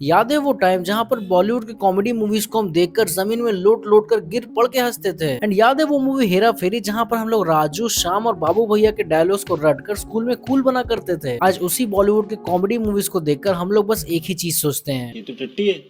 याद है वो टाइम जहां पर बॉलीवुड की कॉमेडी मूवीज को हम देखकर जमीन में लोट लोट कर गिर पड़ के हंसते थे। एंड याद है वो मूवी हेरा फेरी जहां पर हम लोग राजू श्याम और बाबू भैया के डायलॉग्स को रटकर स्कूल में कूल बना करते थे। आज उसी बॉलीवुड की कॉमेडी मूवीज को देखकर हम लोग बस एक ही चीज सोचते हैं, ये तो टट्टी है।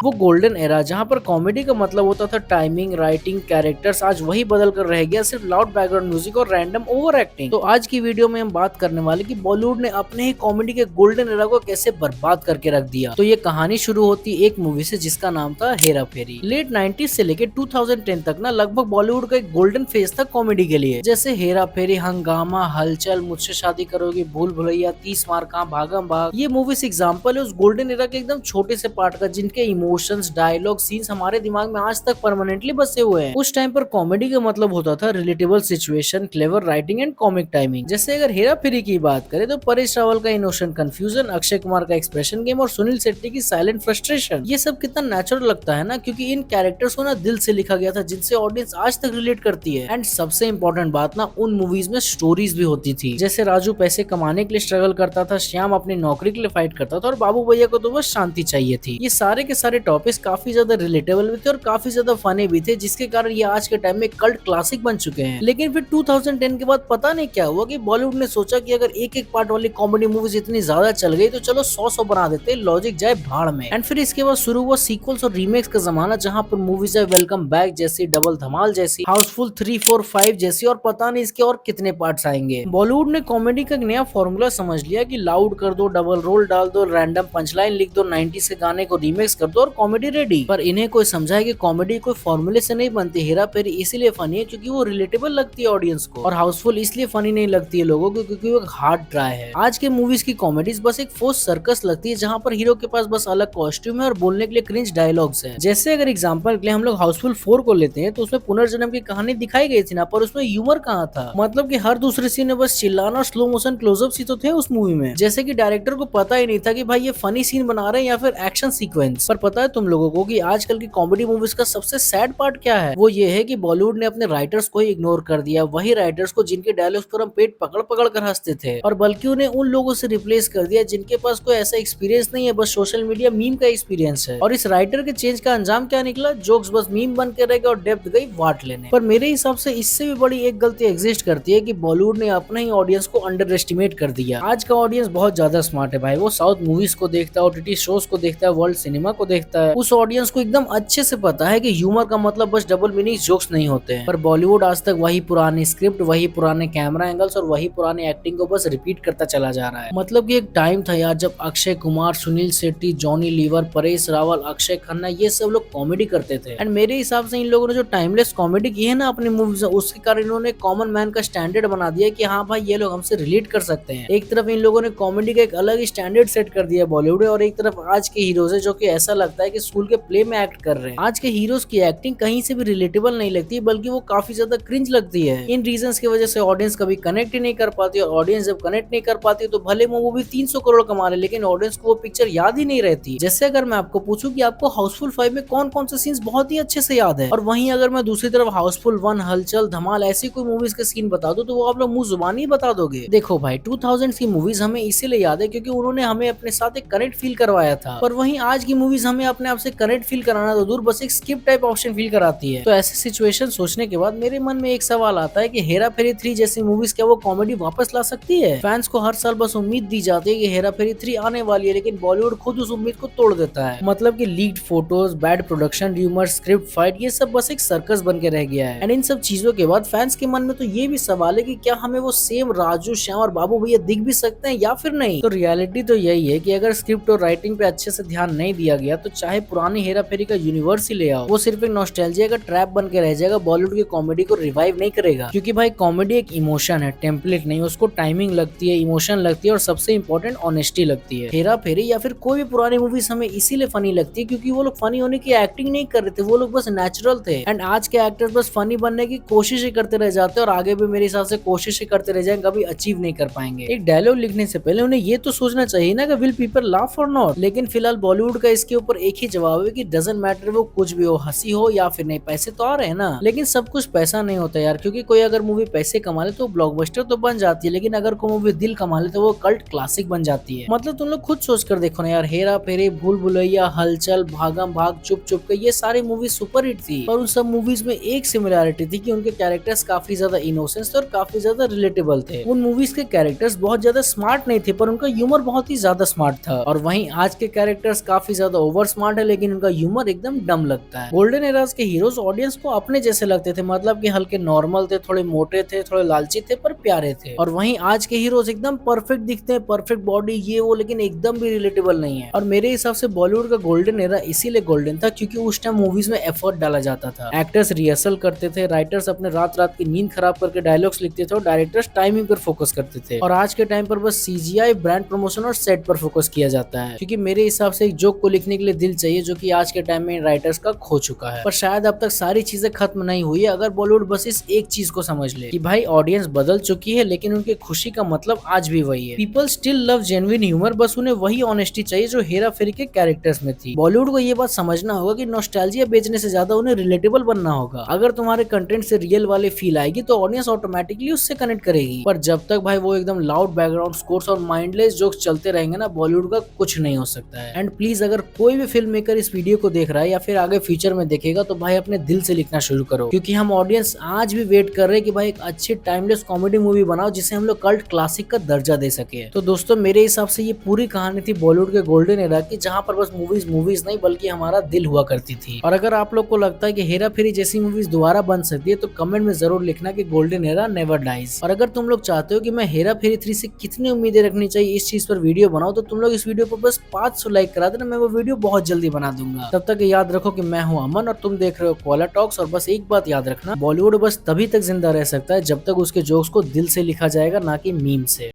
वो गोल्डन एरा जहां पर कॉमेडी का मतलब होता था टाइमिंग, राइटिंग, कैरेक्टर्स, आज वही बदल कर रह गया सिर्फ लाउड बैकग्राउंड म्यूजिक और रैंडम ओवर एक्टिंग। तो आज की वीडियो में हम बात करने वाले कि बॉलीवुड ने अपने ही कॉमेडी के गोल्डन एरा को कैसे बर्बाद करके रख दिया। तो ये कहानी शुरू होती एक मूवी से जिसका नाम था हेरा फेरी। लेट 90s से लेके 2010 तक ना लगभग बॉलीवुड का एक गोल्डन फेज था कॉमेडी के लिए, जैसे हेरा फेरी, हंगामा, हलचल, मुझसे शादी करोगी, भूल भुलैया, 30 मार कहां, भागम भाग। ये मूवीज एग्जाम्पल है उस गोल्डन एरा के एकदम छोटे से पार्ट का जिनके इमोशंस, डायलॉग, सीन्स हमारे दिमाग में आज तक परमानेंटली बसे हुए हैं। उस टाइम पर कॉमेडी का मतलब होता था relatable situation, clever writing and comic timing. जैसे अगर हेरा फेरी की बात करें तो परेश रावल का इनोसेंट कंफ्यूजन, अक्षय कुमार का एक्सप्रेशन गेम और सुनील शेट्टी की साइलेंट फ्रस्ट्रेशन, ये सब कितना नेचुरल लगता है ना, क्योंकि इन कैरेक्टर्स को ना दिल से लिखा गया था जिनसे ऑडियंस आज तक रिलेट करती है। एंड सबसे इंपॉर्टेंट बात ना, उन मूवीज में स्टोरीज भी होती थी। जैसे राजू पैसे कमाने के लिए स्ट्रगल करता था, श्याम अपनी नौकरी के लिए फाइट करता था और बाबू भैया को तो बस शांति चाहिए थी। ये सारे के सारे टॉपिक्स काफी ज्यादा रिलेटेबल भी थे और काफी ज्यादा फनी भी थे, जिसके कारण ये आज के टाइम में कल्ट क्लासिक बन चुके हैं। लेकिन फिर 2010 के बाद पता नहीं क्या हुआ कि बॉलीवुड ने सोचा कि अगर एक एक पार्ट वाली कॉमेडी मूवीज इतनी ज्यादा चल गई तो चलो 100 बना देते, लॉजिक जाए भाड़ में। एंड फिर इसके बाद शुरू हुआ सीक्वल्स और रीमेक्स का जमाना, जहां पर मूवीज है वेलकम बैक जैसी, डबल धमाल जैसी, हाउसफुल 3, 4, 5 जैसी, और पता नहीं इसके और कितने पार्ट्स आएंगे। बॉलीवुड ने कॉमेडी का एक नया फॉर्मूला समझ लिया कि लाउड कर दो, डबल रोल डाल दो, रैंडम पंचलाइन लिख दो, 90s के गाने को रीमेक्स कर दो और कॉमेडी रेडी। पर इन्हें कोई समझा है कि कॉमेडी कोई फॉर्मूले से नहीं बनती। हेरा फेरी इसीलिए फनी है क्योंकि वो रिलेटेबल लगती है ऑडियंस को, और हाउसफुल इसलिए फनी नहीं लगती है लोगों को क्योंकि वो हार्ड ड्राई है। आज के मूवीज की कॉमेडीज बस एक फोर्स सर्कस लगती है जहां पर हीरो के पास बस अलग कॉस्ट्यूम है और बोलने के लिए क्रिंज डायलॉग्स हैं। जैसे अगर एग्जांपल के लिए हम लोग हाउसफुल 4 को लेते हैं तो उसमें पुनर्जन्म की कहानी दिखाई गई थी ना, पर उसमें ह्यूमर कहाँ था। मतलब कि हर दूसरे सीन में बस चिल्लाना और स्लो मोशन क्लोजअप ही तो थे उस मूवी में। जैसे कि डायरेक्टर को पता ही नहीं था कि भाई ये फनी सीन बना रहे हैं या फिर एक्शन सीक्वेंस। पर पता है तुम लोगों को कि आजकल की कॉमेडी मूवीज का सबसे सैड पार्ट क्या है? वो ये है कि बॉलीवुड ने अपने राइटर्स को ही इग्नोर कर दिया, वही राइटर्स को जिनके डायलॉग्स पर हम पेट पकड़ पकड़ कर हंसते थे, और बल्कि उन्हें उन लोगों से रिप्लेस कर दिया जिनके पास कोई ऐसा एक्सपीरियंस नहीं है, बस सोशल मीडिया मीम का एक्सपीरियंस है। और इस राइटर के चेंज का अंजाम क्या निकला? जोक्स बस मीम बन के रह गए और डेप्थ गई वाट लेने। पर मेरे हिसाब से इससे भी बड़ी एक गलती एग्जिस्ट करती है कि बॉलीवुड ने अपने ही ऑडियंस को अंडर एस्टिमेट कर दिया। आज का ऑडियंस बहुत ज्यादा स्मार्ट है भाई, वो साउथ मूवीज को देखता है, ओटीटी शोज को देखता है, वर्ल्ड सिनेमा को देखता है। उस ऑडियंस को एकदम अच्छे से पता है कि ह्यूमर का मतलब बस डबल मीनिंग जोक्स नहीं होते हैं। पर बॉलीवुड आज तक वही पुरानी स्क्रिप्ट, वही पुराने कैमरा एंगल्स और वही पुरानी एक्टिंग को बस रिपीट करता चला जा रहा है। मतलब कि एक टाइम था यार जब अक्षय कुमार, सुनील शेट्टी, जॉनी लीवर, परेश रावल, अक्षय खन्ना, ये सब लोग कॉमेडी करते थे। एंड मेरे हिसाब से इन लोगों ने जो टाइमलेस कॉमेडी की है ना अपनी मूवीज में, उसके कारण इन्होंने कॉमन मैन का स्टैंडर्ड बना दिया कि हाँ भाई ये लोग हमसे रिलेट कर सकते हैं। एक तरफ इन लोगों ने कॉमेडी का एक अलग स्टैंडर्ड सेट कर दिया बॉलीवुड, और एक तरफ आज के हीरोज है जो कि ऐसा लगता है कि स्कूल के प्ले में एक्ट कर रहे हैं। आज के हीरोज की एक्टिंग कहीं से भी रिलेटेबल नहीं लगती, बल्कि वो काफी ज्यादा क्रिंज लगती है। इन रीजंस की वजह से ऑडियंस कभी कनेक्ट ही नहीं कर पाती, और ऑडियंस जब कनेक्ट नहीं कर पाती तो भले वो मूवी 300 करोड़ कमा ले, लेकिन ऑडियंस को वो पिक्चर याद ही नहीं रहती। जैसे अगर मैं आपको पूछूं कि आपको हाउसफुल 5 में कौन कौन से सीन्स बहुत ही अच्छे से याद है, और वहीं अगर मैं दूसरी तरफ हाउसफुल 1, हलचल, धमाल ऐसी कोई मूवीज के सीन बता दो तो वो आप लोग मुंह जुबानी बता दोगे। देखो भाई 2000 की मूवीज हमें इसीलिए याद है क्योंकि उन्होंने हमें अपने साथ एक कनेक्ट फील करवाया था, पर वहीं आज की मूवीज हमें अपने आप से कनेक्ट फील कराना तो दूर, बस एक स्किप टाइप ऑप्शन फील कराती है। तो ऐसे सिचुएशन सोचने के बाद मेरे मन में एक सवाल आता है कि हेरा फेरी 3 जैसी मूवीज क्या वो कॉमेडी वापस ला सकती है? फैंस को हर साल बस उम्मीद दी जाती है कि हेरा फेरी 3 आने वाली है, लेकिन बॉलीवुड खुद उस उम्मीद को तोड़ देता है। मतलब कि leaked photos, bad production, rumour, script fight, ये सब बस एक सर्कस बन के रह गया है। एंड इन सब चीजों के बाद फैंस के मन में तो ये भी सवाल है कि क्या हमें वो सेम राजू, श्याम और बाबू भैया दिख भी सकते हैं या फिर नहीं? तो रियलिटी तो यही है कि अगर स्क्रिप्ट और राइटिंग पे अच्छे से ध्यान नहीं दिया गया तो चाहे पुरानी हेरा फेरी का यूनिवर्स ही ले आओ, वो सिर्फ एक नॉस्टैल्जिया का ट्रैप बन के रह जाएगा, बॉलीवुड की कॉमेडी को रिवाइव नहीं करेगा। क्योंकि भाई कॉमेडी एक इमोशन है, टेम्पलेट नहीं। उसको टाइमिंग लगती है, इमोशन लगती है और सबसे इंपॉर्टेंट ऑनेस्टी लगती है। हेरा फेरी या फिर कोई भी पुरानी मूवीज हमें इसीलिए फनी लगती है क्योंकि वो लोग फनी होने की एक्टिंग नहीं कर रहे थे, वो लोग बस नेचुरल थे। एंड आज के एक्टर्स बस फनी बनने की कोशिश ही करते रह जाते हैं और आगे भी मेरे हिसाब से कोशिश ही करते रह जाएंगे, कभी अचीव नहीं कर पाएंगे। एक डायलॉग लिखने से पहले उन्हें ये तो सोचना चाहिए ना कि विल पीपल लाफ और नॉट। लेकिन फिलहाल बॉलीवुड का इसके ऊपर एक ही जवाब है कि डजंट मैटर वो कुछ भी हो, हंसी हो या फिर नहीं, पैसे तो आ रहे हैं ना। लेकिन सब कुछ पैसा नहीं होता यार, क्योंकि कोई अगर मूवी पैसे कमा ले तो ब्लॉकबस्टर तो बन जाती है, लेकिन अगर कोई मूवी दिल कमा ले तो वो कल्ट क्लासिक बन जाती है। मतलब तुम लोग खुद सोच कर देखो ना यार, हेरा फेरी, भूल भुलैया, हलचल, भागम भाग, चुप चुप के, ये सारी मूवी सुपर हिट थी। पर उन सब मूवीज में एक सिमिलरिटी थी कि उनके कैरेक्टर्स काफी ज्यादा इनोसेंस थे और काफी ज्यादा रिलेटेबल थे। उन मूवीज के कैरेक्टर्स बहुत ज्यादा स्मार्ट नहीं थे, पर उनका ह्यूमर बहुत ही ज्यादा स्मार्ट था। और वहीं आज के कैरेक्टर्स काफी ज्यादा ओवर स्मार्ट है, लेकिन उनका ह्यूमर एकदम डम लगता है। गोल्डन एराज के हीरोज ऑडियंस को अपने जैसे लगते थे, मतलब कि हल्के नॉर्मल थे, थोड़े मोटे थे, थोड़े लालची थे, पर प्यारे थे। और वहीं आज के हीरोज एकदम परफेक्ट दिखते हैं, परफेक्ट बॉडी ये वो, लेकिन एकदम भी रिलेटेबल नहीं है। और मेरे हिसाब से बॉलीवुड का गोल्डन एरा इसीलिए गोल्डन था क्योंकि उस टाइम मूवीज में एफर्ट डाला जाता था, एक्टर्स रिहर्सल करते थे, राइटर्स अपने रात रात की नींद खराब करके डायलॉग्स लिखते थे और डायरेक्टर्स टाइमिंग पर फोकस करते थे। और आज के टाइम पर बस सीजीआई, ब्रांड प्रमोशन और सेट पर फोकस किया जाता है, क्योंकि मेरे हिसाब से एक जोक को लिखने के लिए दिल चाहिए, जो कि आज के टाइम में राइटर्स का खो चुका है। पर शायद अब तक सारी चीजें खत्म नहीं हुई है अगर बॉलीवुड बस इस एक चीज को समझ ले कि भाई ऑडियंस बदल चुकी है, लेकिन उनके खुशी का मतलब आज भी वही है। People still love genuine humour, बस उन्हें वही ऑनेस्टी चाहिए जो हेरा फेरी के कैरेक्टर्स में थी। बॉलीवुड को ये बात समझना होगा कि नॉस्टैल्जिया बेचने से ज्यादा उन्हें रिलेटेबल बनना होगा। अगर तुम्हारे कंटेंट से रियल वाले फील आएगी तो ऑडियंस ऑटोमेटिकली उससे कनेक्ट करेगी। पर जब तक भाई वो एकदम लाउड बैकग्राउंड स्कोर्स और माइंडलेस जोक्स चलते रहेंगे ना, बॉलीवुड का कुछ नहीं हो सकता है। एंड प्लीज अगर कोई भी फिल्म मेकर इस वीडियो को देख रहा है या फिर आगे फ्यूचर में देखेगा तो भाई अपने दिल से लिखना शुरू करो, क्योंकि हम ऑडियंस आज भी वेट कर रहे हैं कि भाई एक अच्छी टाइमलेस कॉमेडी मूवी बनाओ जिसे हम लोग कल्ट क्लासिक का दर्जा दे सके। तो दोस्तों मेरे हिसाब से ये पूरी कहानी थी बॉलीवुड के गोल्डन एरा की, जहाँ पर बस मूवीज नहीं बल्कि हमारा दिल हुआ करती थी। और अगर आप लोग को लगता है कि हेरा फेरी जैसी मूवीज दोबारा बन सकती है तो कमेंट में जरूर लिखना कि गोल्डन एरा नेवर डाइज। और अगर तुम लोग चाहते हो कि मैं हेरा फेरी 3 से कितनी उम्मीदें रखनी चाहिए इस चीज पर वीडियो बनाओ, तो तुम लोग इस वीडियो पर बस 500 लाइक करा देना, मैं वो वीडियो बहुत जल्दी बना दूंगा। तब तक याद रखो कि मैं हूं अमन और तुम देख रहे हो कोला टॉक्स। और बस एक बात याद रखना, बॉलीवुड बस तभी तक जिंदा रह सकता है जब तक उसके जोक्स को दिल से लिखा जाएगा, ना कि मीम से।